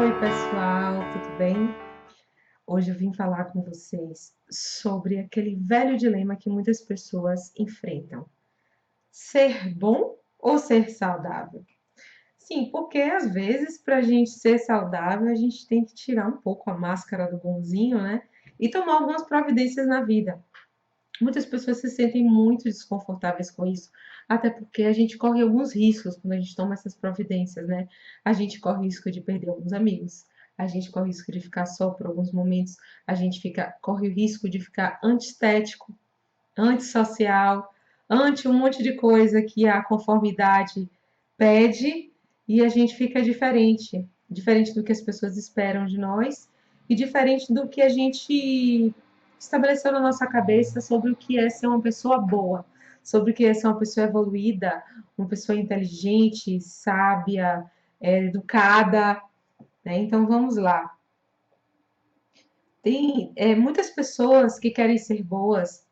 Oi, pessoal, tudo bem? Hoje eu vim falar com vocês sobre aquele velho dilema que muitas pessoas enfrentam: ser bom ou ser saudável? Sim, porque às vezes, para a gente ser saudável, a gente tem que tirar um pouco a máscara do bonzinho, né? E tomar algumas providências na vida. Muitas pessoas se sentem muito desconfortáveis com isso, até porque a gente corre alguns riscos quando a gente toma essas providências, né? A gente corre o risco de perder alguns amigos, a gente corre o risco de ficar só por alguns momentos, corre o risco de ficar antiestético, antissocial, anti um monte de coisa que a conformidade pede e a gente fica diferente, diferente do que as pessoas esperam de nós e diferente do que a gente estabeleceu na nossa cabeça sobre o que é ser uma pessoa boa, sobre o que é ser uma pessoa evoluída, uma pessoa inteligente, sábia, educada, né? Então vamos lá. Tem muitas pessoas que querem ser boas,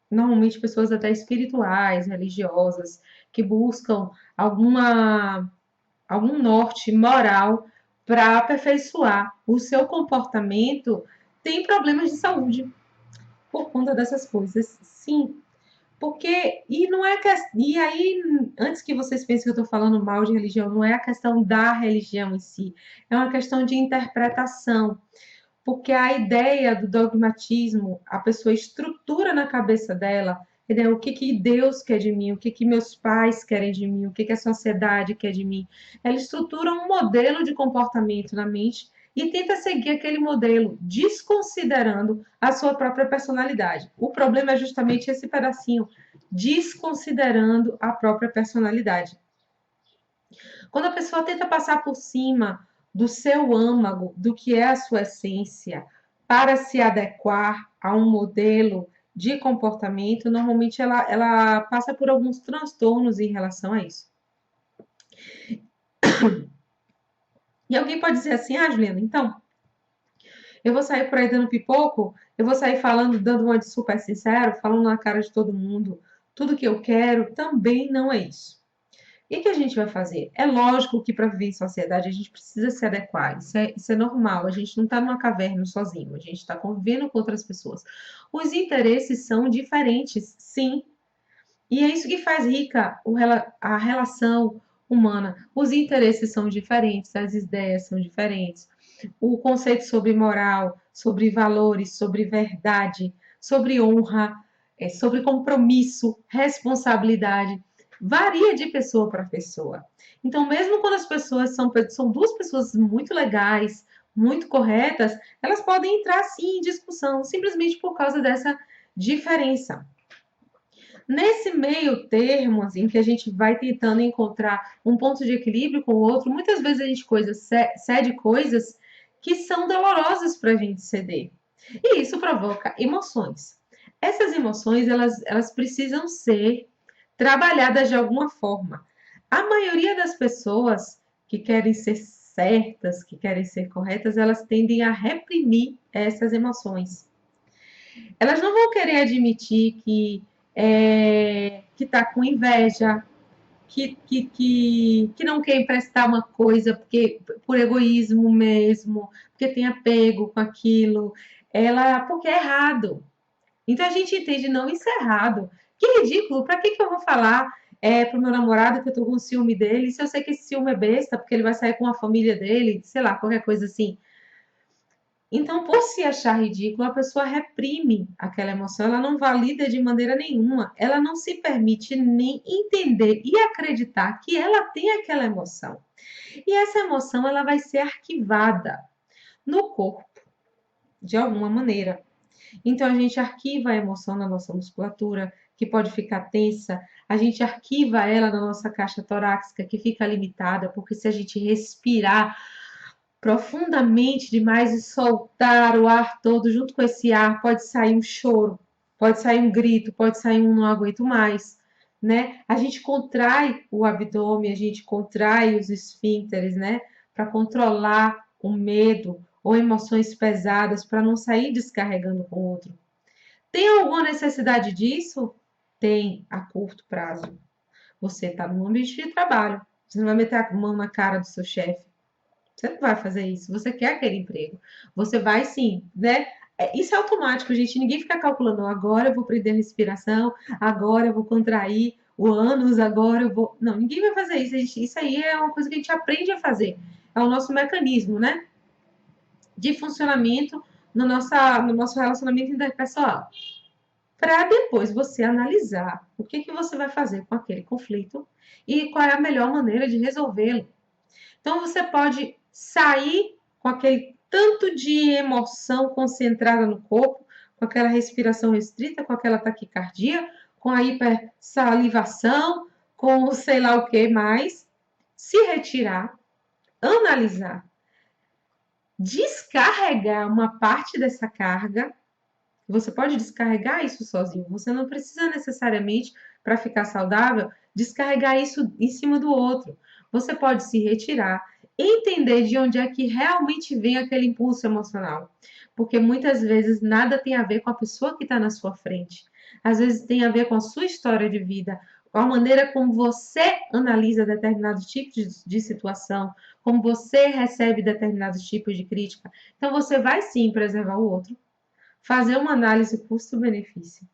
normalmente pessoas até espirituais, religiosas, que buscam alguma, algum norte moral para aperfeiçoar o seu comportamento, tem problemas de saúde por conta dessas coisas. Sim, porque e não é que e aí antes que vocês pensem que eu estou falando mal de religião, não é a questão da religião em si, é uma questão de interpretação. Porque a ideia do dogmatismo, a pessoa estrutura na cabeça dela, entendeu? O que, que Deus quer de mim, o que, que meus pais querem de mim, o que, que a sociedade quer de mim. Ela estrutura um modelo de comportamento na mente e tenta seguir aquele modelo, desconsiderando a sua própria personalidade. O problema é justamente esse pedacinho, desconsiderando a própria personalidade. Quando a pessoa tenta passar por cima do seu âmago, do que é a sua essência, para se adequar a um modelo de comportamento, normalmente ela passa por alguns transtornos em relação a isso. E alguém pode dizer assim: ah, Juliana, então, eu vou sair por aí dando pipoco, eu vou sair falando, dando uma de super sincero, falando na cara de todo mundo, tudo que eu quero, também não é isso. E o que a gente vai fazer? É lógico que para viver em sociedade a gente precisa se adequar, isso é normal, a gente não está numa caverna sozinho, a gente está convivendo com outras pessoas. Os interesses são diferentes, sim, e é isso que faz rica a relação humana. Os interesses são diferentes, as ideias são diferentes, o conceito sobre moral, sobre valores, sobre verdade, sobre honra, sobre compromisso, responsabilidade, varia de pessoa para pessoa. Então, mesmo quando as pessoas são duas pessoas muito legais, muito corretas, elas podem entrar sim em discussão, simplesmente por causa dessa diferença. Nesse meio termo, assim, que a gente vai tentando encontrar um ponto de equilíbrio com o outro, muitas vezes a gente cede coisas que são dolorosas para a gente ceder. E isso provoca emoções. Essas emoções, elas precisam ser trabalhadas de alguma forma. A maioria das pessoas que querem ser certas, que querem ser corretas, elas tendem a reprimir essas emoções. Elas não vão querer admitir que está com inveja, que não quer emprestar uma coisa por egoísmo mesmo, porque tem apego com aquilo, porque é errado. Então a gente entende, não, isso é errado. Que ridículo, para que eu vou falar pro meu namorado que eu tô com ciúme dele, se eu sei que esse ciúme é besta, porque ele vai sair com a família dele, sei lá, qualquer coisa assim. Então, por se achar ridículo, a pessoa reprime aquela emoção, ela não valida de maneira nenhuma, ela não se permite nem entender e acreditar que ela tem aquela emoção. E essa emoção ela vai ser arquivada no corpo, de alguma maneira. Então, a gente arquiva a emoção na nossa musculatura, que pode ficar tensa, a gente arquiva ela na nossa caixa torácica, que fica limitada, porque se a gente respirar profundamente demais e soltar o ar todo junto com esse ar, pode sair um choro, pode sair um grito, pode sair um não aguento mais, né? A gente contrai o abdômen, a gente contrai os esfíncteres, né? Para controlar o medo ou emoções pesadas, para não sair descarregando com o outro. Tem alguma necessidade disso? Tem, a curto prazo. Você está no ambiente de trabalho, você não vai meter a mão na cara do seu chefe, Você não vai fazer isso. Você quer aquele emprego. Você vai sim, né? Isso é automático, gente. Ninguém fica calculando, agora eu vou prender a respiração, agora eu vou contrair o ânus, agora eu vou. Não, ninguém vai fazer isso. Isso aí é uma coisa que a gente aprende a fazer. É o nosso mecanismo, né? De funcionamento no nosso relacionamento interpessoal. Para depois você analisar o que, que você vai fazer com aquele conflito e qual é a melhor maneira de resolvê-lo. Então, você pode sair com aquele tanto de emoção concentrada no corpo, com aquela respiração restrita, com aquela taquicardia, com a hipersalivação, com o sei lá o que mais, se retirar, analisar, descarregar uma parte dessa carga. Você pode descarregar isso sozinho. Você não precisa necessariamente, para ficar saudável, descarregar isso em cima do outro. Você pode se retirar, entender de onde é que realmente vem aquele impulso emocional. Porque muitas vezes nada tem a ver com a pessoa que está na sua frente. Às vezes tem a ver com a sua história de vida, com a maneira como você analisa determinados tipos de situação, como você recebe determinados tipos de crítica. Então você vai sim preservar o outro, fazer uma análise custo-benefício.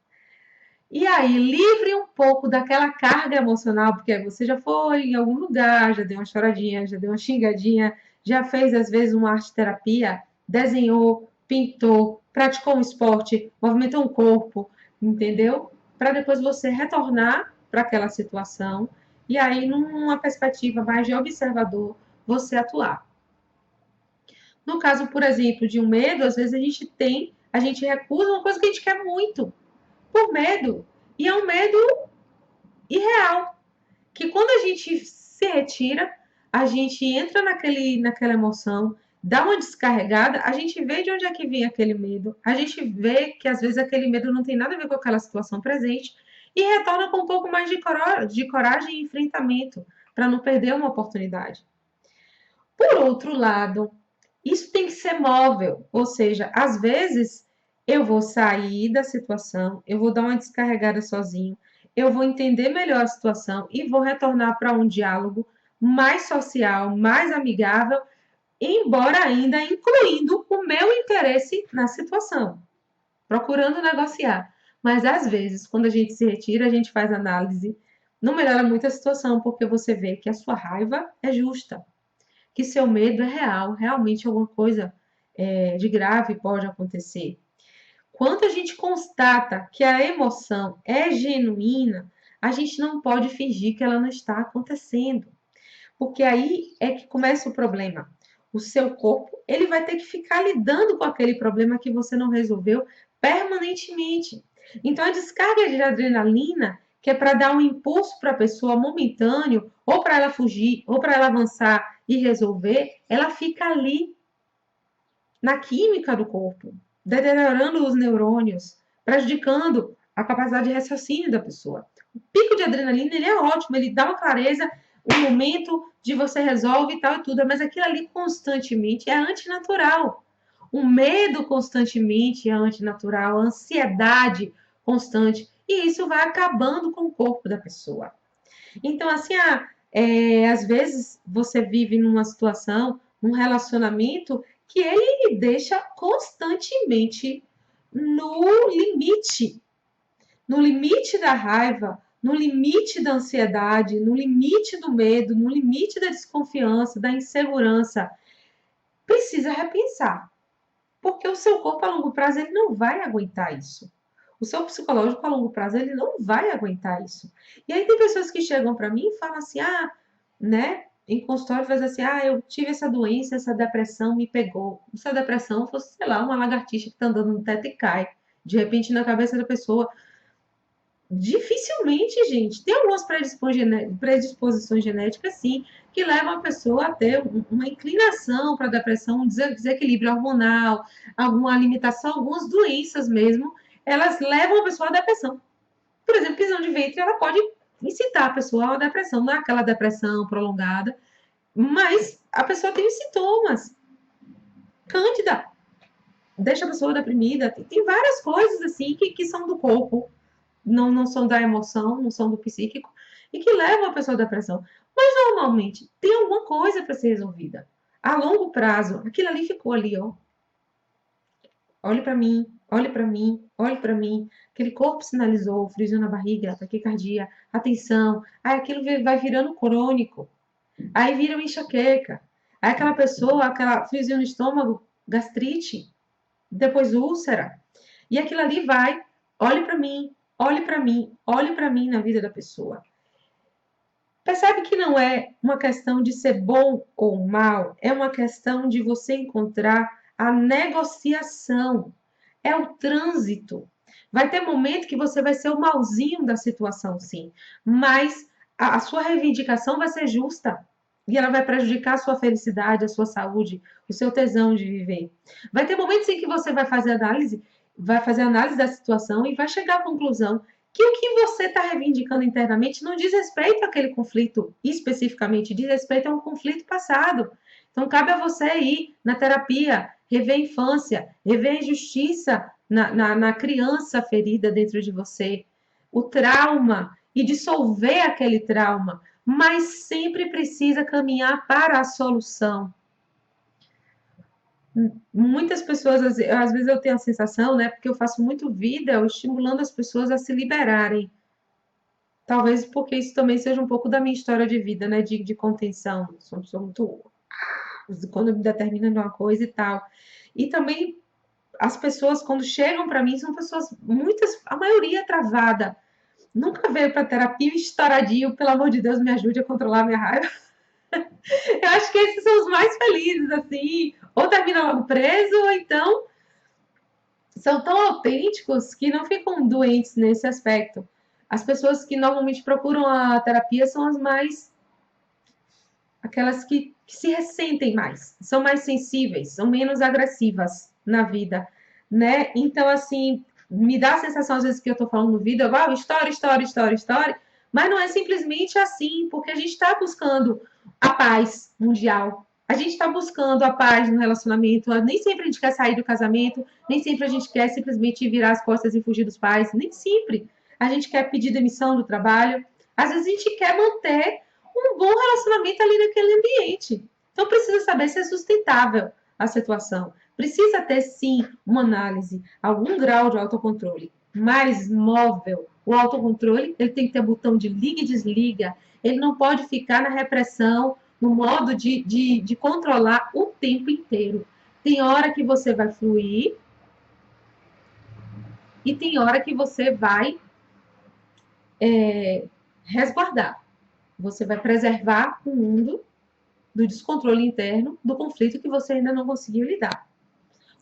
E aí, livre um pouco daquela carga emocional, porque você já foi em algum lugar, já deu uma choradinha, já deu uma xingadinha, já fez, às vezes, uma arte-terapia, desenhou, pintou, praticou um esporte, movimentou um corpo, entendeu? Para depois você retornar para aquela situação e aí, numa perspectiva mais de observador, você atuar. No caso, por exemplo, de um medo, às vezes a gente recusa uma coisa que a gente quer muito, por medo. E é um medo irreal, que quando a gente se retira, a gente entra naquela emoção, dá uma descarregada, a gente vê de onde é que vem aquele medo, a gente vê que às vezes aquele medo não tem nada a ver com aquela situação presente e retorna com um pouco mais de coragem e enfrentamento, para não perder uma oportunidade. Por outro lado, isso tem que ser móvel, ou seja, às vezes eu vou sair da situação, eu vou dar uma descarregada sozinho, eu vou entender melhor a situação e vou retornar para um diálogo mais social, mais amigável, embora ainda incluindo o meu interesse na situação, procurando negociar. Mas às vezes, quando a gente se retira, a gente faz análise, não melhora muito a situação, porque você vê que a sua raiva é justa, que seu medo é real, realmente alguma coisa de grave pode acontecer. Quando a gente constata que a emoção é genuína, a gente não pode fingir que ela não está acontecendo, porque aí é que começa o problema. O seu corpo, ele vai ter que ficar lidando com aquele problema que você não resolveu permanentemente. Então, a descarga de adrenalina, que é para dar um impulso para a pessoa momentâneo, ou para ela fugir, ou para ela avançar e resolver, ela fica ali, na química do corpo, deteriorando os neurônios, prejudicando a capacidade de raciocínio da pessoa. O pico de adrenalina, ele é ótimo, ele dá uma clareza, um momento de você resolve e tal e tudo, mas aquilo ali constantemente é antinatural. O medo constantemente é antinatural, a ansiedade constante, e isso vai acabando com o corpo da pessoa. Então, assim, às vezes você vive numa situação, num relacionamento, que ele lhe deixa constantemente no no limite da raiva, no limite da ansiedade, no limite do medo, no limite da desconfiança, da insegurança. Precisa repensar, porque o seu corpo a longo prazo ele não vai aguentar isso. O seu psicológico a longo prazo ele não vai aguentar isso. E aí tem pessoas que chegam para mim e falam assim, né? Em consultório faz assim, eu tive essa doença, essa depressão me pegou. Se a depressão fosse, sei lá, uma lagartixa que está andando no teto e cai, de repente na cabeça da pessoa. Dificilmente, gente, tem algumas predisposições genéticas, sim, que levam a pessoa a ter uma inclinação para depressão, um desequilíbrio hormonal, alguma limitação, algumas doenças mesmo, elas levam a pessoa à depressão. Por exemplo, prisão de ventre, ela pode incitar a pessoa a uma depressão, não é aquela depressão prolongada, mas a pessoa tem os sintomas. Cândida, deixa a pessoa deprimida, tem várias coisas assim que são do corpo, não são da emoção, não são do psíquico, e que levam a pessoa à depressão. Mas normalmente tem alguma coisa para ser resolvida. a longo prazo, aquilo ali ficou ali, ó. Olhe para mim, olhe para mim, olhe para mim. Aquele corpo sinalizou, friozinho na barriga, taquicardia, atenção. Aí aquilo vai virando crônico. Aí vira uma enxaqueca. Aí aquela pessoa, aquela friozinho no estômago, gastrite, depois úlcera. E aquilo ali vai, olhe para mim, olhe para mim, olhe para mim na vida da pessoa. Percebe que não é uma questão de ser bom ou mal, é uma questão de você encontrar a negociação, é o trânsito. Vai ter momento que você vai ser o malzinho da situação, sim, mas a sua reivindicação vai ser justa e ela vai prejudicar a sua felicidade, a sua saúde, o seu tesão de viver. Vai ter momentos em que você vai fazer análise da situação e vai chegar à conclusão que o que você está reivindicando internamente não diz respeito àquele conflito especificamente, diz respeito a um conflito passado. Então, cabe a você ir na terapia, rever a infância, rever a injustiça na criança ferida dentro de você, o trauma, e dissolver aquele trauma, mas sempre precisa caminhar para a solução. Muitas pessoas, às vezes eu tenho a sensação, né, porque eu faço muito vídeo estimulando as pessoas a se liberarem. Talvez porque isso também seja um pouco da minha história de vida, né? De contenção. Sou uma pessoa muito. Quando me determina de uma coisa e tal. E também as pessoas, quando chegam para mim, são pessoas, muitas, a maioria travada. Nunca veio para terapia estouradinho, pelo amor de Deus, me ajude a controlar a minha raiva. Eu acho que esses são os mais felizes, assim. Ou termina logo preso, ou então são tão autênticos que não ficam doentes nesse aspecto. As pessoas que normalmente procuram a terapia são as mais aquelas que se ressentem mais, são mais sensíveis, são menos agressivas na vida, né? Então, assim, me dá a sensação, às vezes, que eu tô falando no vídeo, história, história, história, história, mas não é simplesmente assim, porque a gente está buscando a paz mundial, a gente está buscando a paz no relacionamento, nem sempre a gente quer sair do casamento, nem sempre a gente quer simplesmente virar as costas e fugir dos pais, nem sempre a gente quer pedir demissão do trabalho, às vezes a gente quer manter um bom relacionamento ali naquele ambiente. Então precisa saber se é sustentável a situação. Precisa ter sim uma análise, algum grau de autocontrole, mais móvel. O autocontrole ele tem que ter botão de liga e desliga. Ele não pode ficar na repressão, no modo de controlar o tempo inteiro. Tem hora que você vai fluir e tem hora que você vai resguardar. Você vai preservar o mundo do descontrole interno, do conflito que você ainda não conseguiu lidar.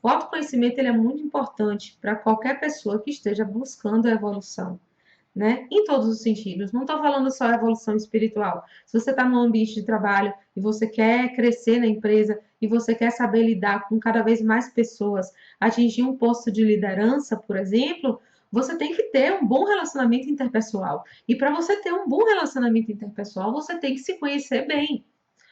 O autoconhecimento ele é muito importante para qualquer pessoa que esteja buscando a evolução, né? Em todos os sentidos. Não estou falando só evolução espiritual. Se você está num ambiente de trabalho e você quer crescer na empresa e você quer saber lidar com cada vez mais pessoas, atingir um posto de liderança, por exemplo, você tem que ter um bom relacionamento interpessoal. E para você ter um bom relacionamento interpessoal, você tem que se conhecer bem.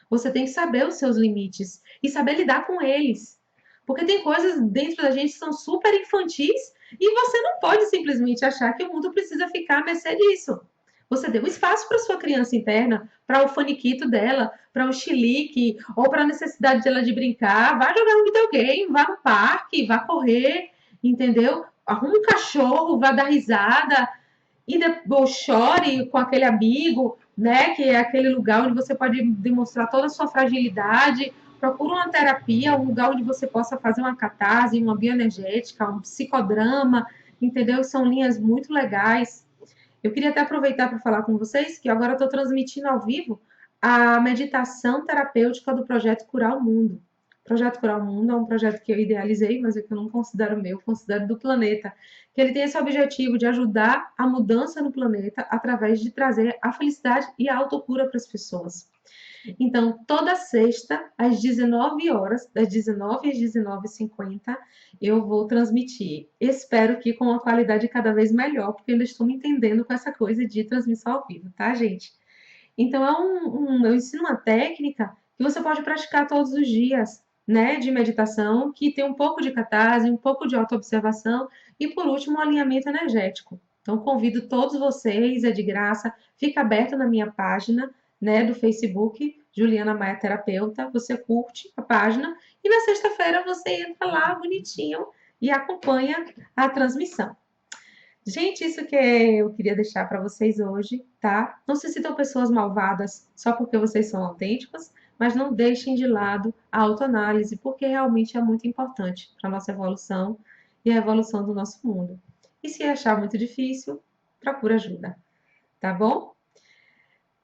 Você tem que saber os seus limites e saber lidar com eles. Porque tem coisas dentro da gente que são super infantis e você não pode simplesmente achar que o mundo precisa ficar à mercê disso. Você deu espaço para sua criança interna, para o faniquito dela, para o chilique, ou para a necessidade dela de brincar. Vá jogar um videogame, vá no parque, vá correr, entendeu? Arruma um cachorro, vá dar risada, e depois chore com aquele amigo, né? Que é aquele lugar onde você pode demonstrar toda a sua fragilidade. Procura uma terapia, um lugar onde você possa fazer uma catarse, uma bioenergética, um psicodrama, entendeu? São linhas muito legais. Eu queria até aproveitar para falar com vocês que agora eu estou transmitindo ao vivo a meditação terapêutica do projeto Curar o Mundo. O projeto Curar o Mundo é um projeto que eu idealizei, mas é que eu não considero meu, considero do planeta. Que ele tem esse objetivo de ajudar a mudança no planeta através de trazer a felicidade e a autocura para as pessoas. Então, toda sexta, às 19 horas, das 19 às 19h50, eu vou transmitir. Espero que com uma qualidade cada vez melhor, porque eu ainda estou me entendendo com essa coisa de transmissão ao vivo, tá, gente? Então, eu ensino uma técnica que você pode praticar todos os dias, né, de meditação, que tem um pouco de catarse, um pouco de autoobservação e, por último, um alinhamento energético. Então, convido todos vocês, é de graça, fica aberto na minha página, né, do Facebook, Juliana Maia Terapeuta, você curte a página e na sexta-feira você entra lá bonitinho e acompanha a transmissão. Gente, isso que eu queria deixar para vocês hoje, tá? Não se sintam pessoas malvadas só porque vocês são autênticos, mas não deixem de lado a autoanálise, porque realmente é muito importante para a nossa evolução e a evolução do nosso mundo. E se achar muito difícil, procura ajuda, tá bom?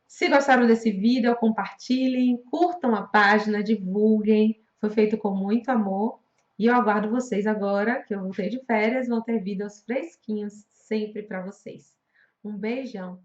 Se gostaram desse vídeo, compartilhem, curtam a página, divulguem. Foi feito com muito amor. E eu aguardo vocês agora, que eu voltei de férias, vão ter vídeos fresquinhos sempre para vocês. Um beijão!